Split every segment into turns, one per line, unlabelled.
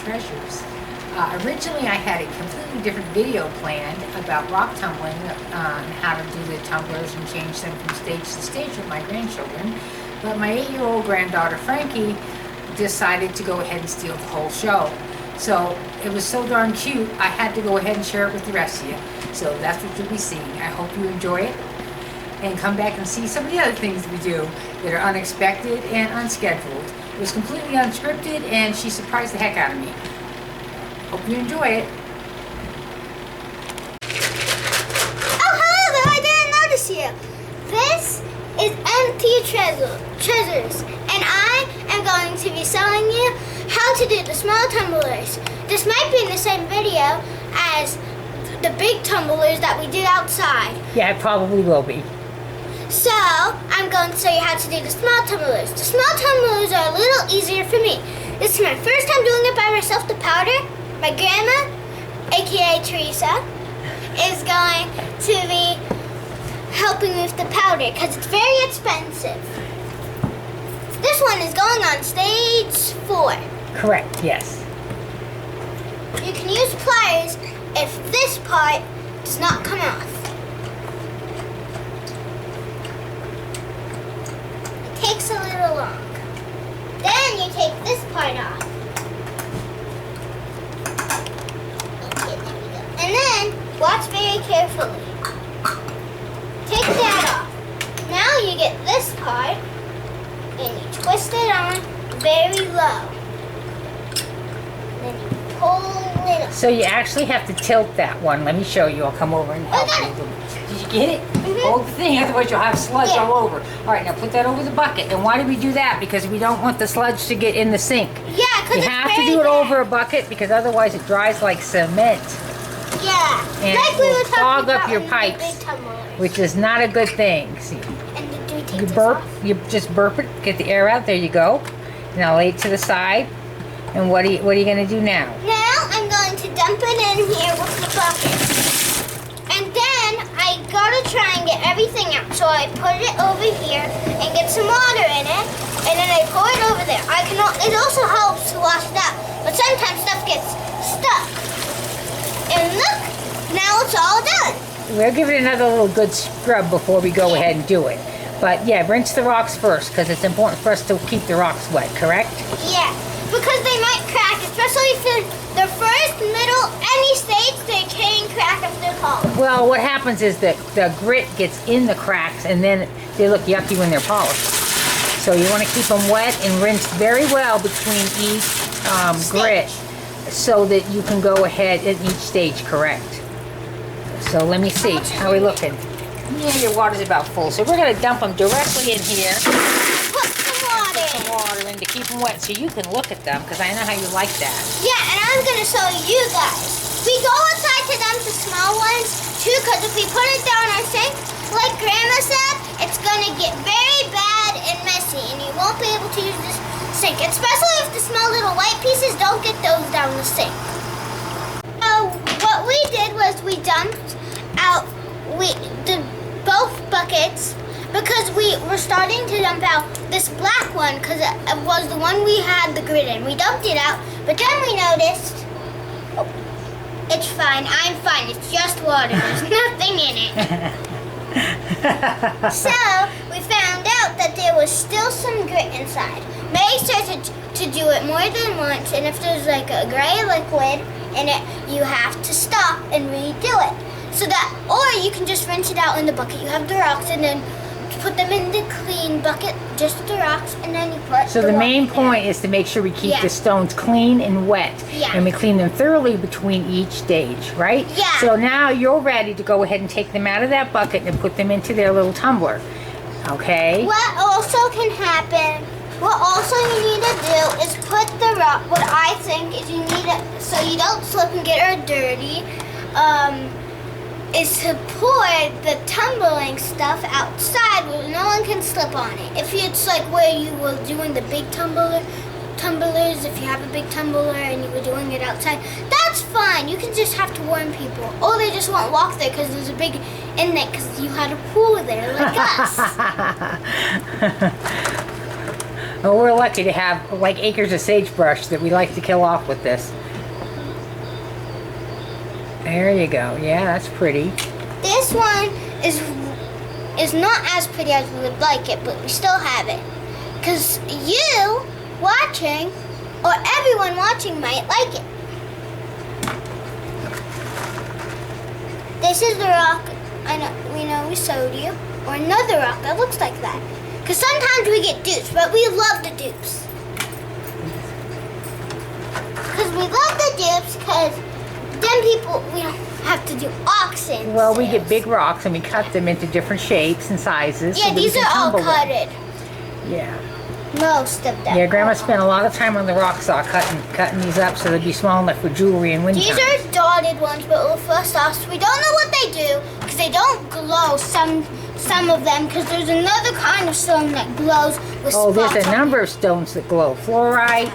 treasures. Originally I had a completely different video planned about rock tumbling, and how to do the tumblers and change them from stage to stage with my grandchildren. But my 8-year-old granddaughter Frankie decided to go ahead and steal the whole show. So it was so darn cute, I had to go ahead and share it with the rest of you. So that's what you'll be seeing. I hope you enjoy it, and come back and see some of the other things we do that are unexpected and unscheduled. It was completely unscripted, and she surprised the heck out of me. Hope you enjoy it.
Oh, hello there, I didn't notice you. This is Empty Treasures, and I am going to be showing you how to do the small tumblers. This might be in the same video as the big tumblers that we did outside.
Yeah, it probably will be.
So, I'm going to show you how to do the small tumblers. The small tumblers are a little easier for me. This is my first time doing it by myself, the powder. My grandma, aka Teresa, is going to be helping with the powder because it's very expensive. This one is going on stage 4.
Correct, yes.
You can use pliers if this part does not come off. It takes a little long. Then you take this part off. Okay, there we go. And then watch very carefully. Take that off. Now you get this part and you twist it on very low. Then you pull it up.
So you actually have to tilt that one. Let me show you. I'll come over and help you. Did you get it? Whole thing, otherwise you'll have sludge all over. All right, now put that over the bucket. And why do we do that? Because we don't want the sludge to get in the sink.
Yeah, because
you have to do it over a bucket because otherwise it dries like cement.
Yeah,
And
like
it
we
will
were talking
clog up
about
your
in the
pipes,
big tumblers.
which is not a good thing. See,
And do we take
you
this
burp,
off?
you just burp it, get the air out. There you go. Now lay it to the side. And what are you going to do now?
Now I'm going to dump it in here with the bucket. And then I gotta try and get everything out. So I put it over here and get some water in it. And then I pour it over there. It also helps to wash it out. But sometimes stuff gets stuck. And look, now it's all done.
We'll give it another little good scrub before we go ahead and do it. But yeah, rinse the rocks first because it's important for us to keep the rocks wet, correct?
Yeah, because they might crack, especially if they're first, middle, any stage, they can crack if they're polished.
Well, what happens is that the grit gets in the cracks and then they look yucky when they're polished. So you want to keep them wet and rinsed very well between each grit so that you can go ahead at each stage, correct? So let me see, how are we looking? Yeah, your water's about full, so we're going to dump them directly in here.
Put some water in.
Some water in to keep them wet so you can look at them because I know how you like that.
Yeah, and I'm going to show you guys. We go outside to dump the small ones too, because if we put it down our sink, like Grandma said, it's going to get very bad and messy, and you won't be able to use this sink, especially if the small little white pieces, don't get those down the sink. So what we did was we dumped out both buckets because we were starting to dump out this black one because it was the one we had the grit in. We dumped it out, but then we noticed, oh, it's fine, I'm fine, it's just water, there's nothing in it. So we found out that there was still some grit inside. Make sure to do it more than once, and if there's like a gray liquid in it, you have to stop and redo it. So that, or you can just rinse it out in the bucket. You have the rocks and then put them in the clean bucket, just the rocks, and then you put
So the main point is to make sure we keep the stones clean and wet.
Yeah.
And we clean them thoroughly between each stage, right?
Yeah.
So now you're ready to go ahead and take them out of that bucket and put them into their little tumbler. Okay?
What also can happen, what also you need to do is put the rock, what I think is you need to, so you don't slip and get her dirty, is to pour the tumbling stuff outside where no one can slip on it. If it's like where you were doing the big tumblers, if you have a big tumbler and you were doing it outside, that's fine. You can just have to warn people. Or they just won't walk there because there's a big inlet because you had a pool there like us.
Oh, we're lucky to have like acres of sagebrush that we like to kill off with this. There you go. Yeah, that's pretty.
This one is not as pretty as we would like it, but we still have it. Because you watching, or everyone watching might like it. This is the rock we know we showed you, or another rock that looks like that. Because sometimes we get dupes, but we love the dupes. Because we love the dupes, because then we don't have to do auctions.
Well, we get big rocks and we cut them into different shapes and sizes.
Yeah,
so
these are all cutted.
Yeah.
Most of them.
Yeah, Grandma spent a lot of time on the rock saw cutting these up so they'd be small enough for jewelry and wind
These
chimes.
are dotted ones, but first off, we don't know what they do because they don't glow. Some of them, because there's another kind of stone that glows with
Oh,
spots.
there's a number of stones that glow. Fluorite,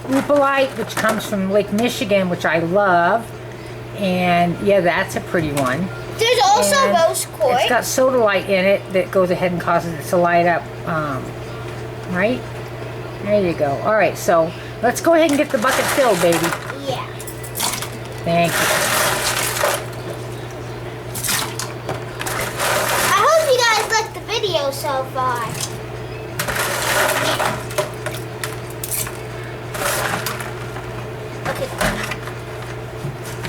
rupelite, which comes from Lake Michigan, which I love. And yeah, that's a pretty one.
There's also
And
rose quartz.
It's got sodalite in it that goes ahead and causes it to light up. Right? There you go. All right, so let's go ahead and get the bucket filled, baby.
Yeah.
Thank you.
I hope you guys liked the video so far. Okay.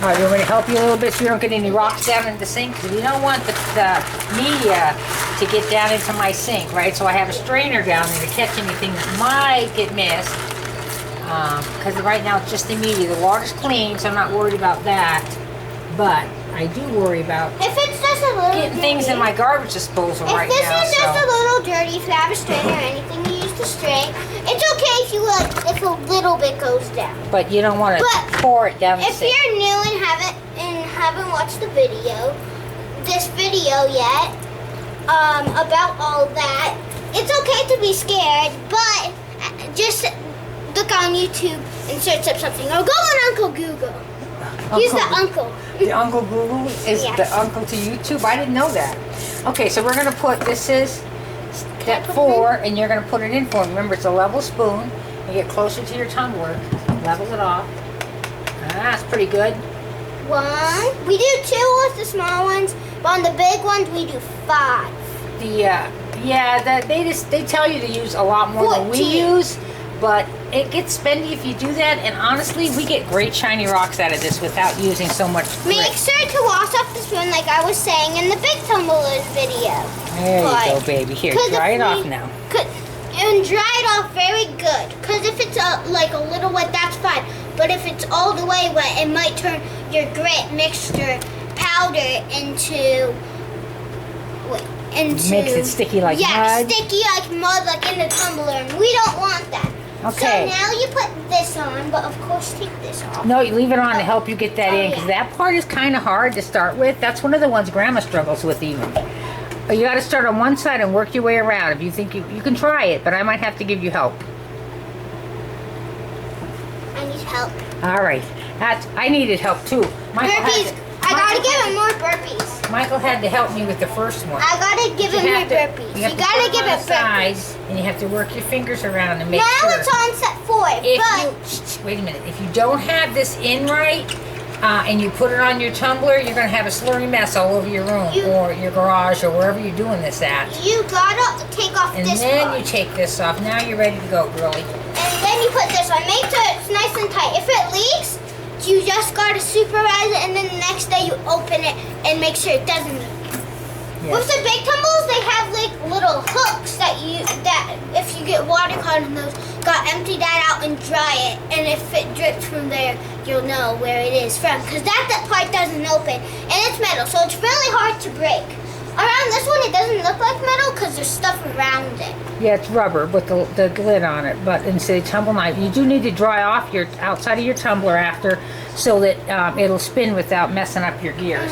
All right, you want me to help you a little bit so you don't get any rocks down in the sink? Because we don't want the media to get down into my sink, right? So I have a strainer down there to catch anything that might get missed. Because right now it's just the media. The water's clean, so I'm not worried about that. But I do worry about
If it's just a little
getting things in my garbage disposal right
If
now.
this is just a little dirty, if you have a strainer or anything you use to strain, it's okay if if a little bit goes down.
But you don't want to
But
pour it down the
If
sink.
you're new and haven't watched this video yet, about all that, it's okay to be scared, but just look on YouTube and search up something, or go on Uncle Google. He's the uncle.
The Uncle Google is
Yes.
the uncle to YouTube? I didn't know that. Okay, so we're going to put, this is step
put it
4, and you're going to put it in for me. Remember, it's a level spoon. You get closer to your tumbler, level it off. That's pretty good.
1. We do 2 with the small ones, but on the big ones we do 5.
They tell you to use a lot more than we
14.
use, but it gets spendy if you do that, and honestly, we get great shiny rocks out of this without using so much
Make
grit.
sure to wash off the spoon like I was saying in the big tumblers video.
There you go, baby. Here,
'Cause
dry
if
it off
we-
now.
And dry it off very good. Because if it's like a little wet, that's fine. But if it's all the way wet, it might turn your grit mixture powder into...
Makes it sticky like
mud.
mud.
Sticky like mud, like in the tumbler. And we don't want that.
Okay.
So now you put this on, but of course take this off.
No, you leave it on to help you get that
Oh,
in, because
yeah.
that part is kind of hard to start with. That's one of the ones Grandma struggles with even. You got to start on one side and work your way around. If you think you can try it, but I might have to give you help.
I need help.
All right. I needed help too.
Burpees. I gotta give him more burpees.
Michael had to help me with the first one.
I gotta give him more burpees. You
have to
gotta
put
give
it on
it
the
burpees.
sides, and you have to work your fingers around and make
Now
sure.
it's on set 4,
If
but
you wait a minute, if you don't have this in right, and you put it on your tumbler, you're going to have a slurry mess all over your room or your garage or wherever you're doing this at.
you gotta take off
And
this
then
part.
you take this off. Now you're ready to go, girlie.
And then you put this on. Make sure it's nice and tight. If it leaks, you just gotta supervise it, and then the next day you open it and make sure it doesn't leak. With the big tumbles, they have like little hooks that if you get water caught in those, gotta empty that out and dry it. And if it drips from there, you'll know where it is from, because that part doesn't open, and it's metal, so it's really hard to break. Around this one, it doesn't look like metal because there's stuff around it.
Yeah, it's rubber with the lid on it. But instead of tumble knife, you do need to dry off your outside of your tumbler after, so that it'll spin without messing up your gears.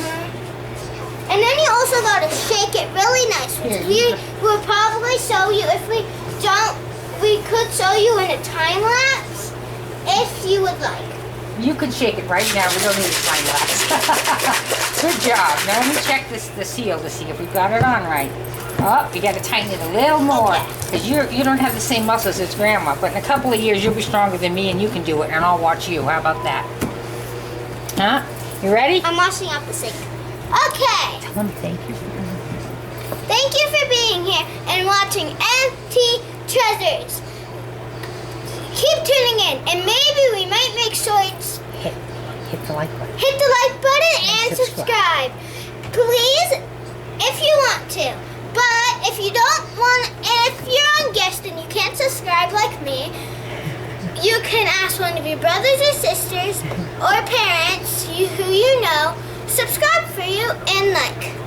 And then you also gotta shake it really nice.
Here,
We will probably show you if we don't. We could show you in a time lapse if you would like.
You can shake it right now. We don't need a time lapse. Good job. Now let me check the seal to see if we got it on right. Oh, you got to tighten it a little more because you don't have the same muscles as Grandma. But in a couple of years, you'll be stronger than me, and you can do it, and I'll watch you. How about that? Huh? You ready?
I'm washing up the sink. Okay.
Tell them thank you.
Thank you for being here and watching Empty Treasures. Keep tuning in, and maybe we might make shorts.
Hit the like button.
Hit the like button and subscribe. Please, if you want to. But if you don't want, if you're on guest and you can't subscribe like me, you can ask one of your brothers or sisters or parents who you know subscribe for you and like.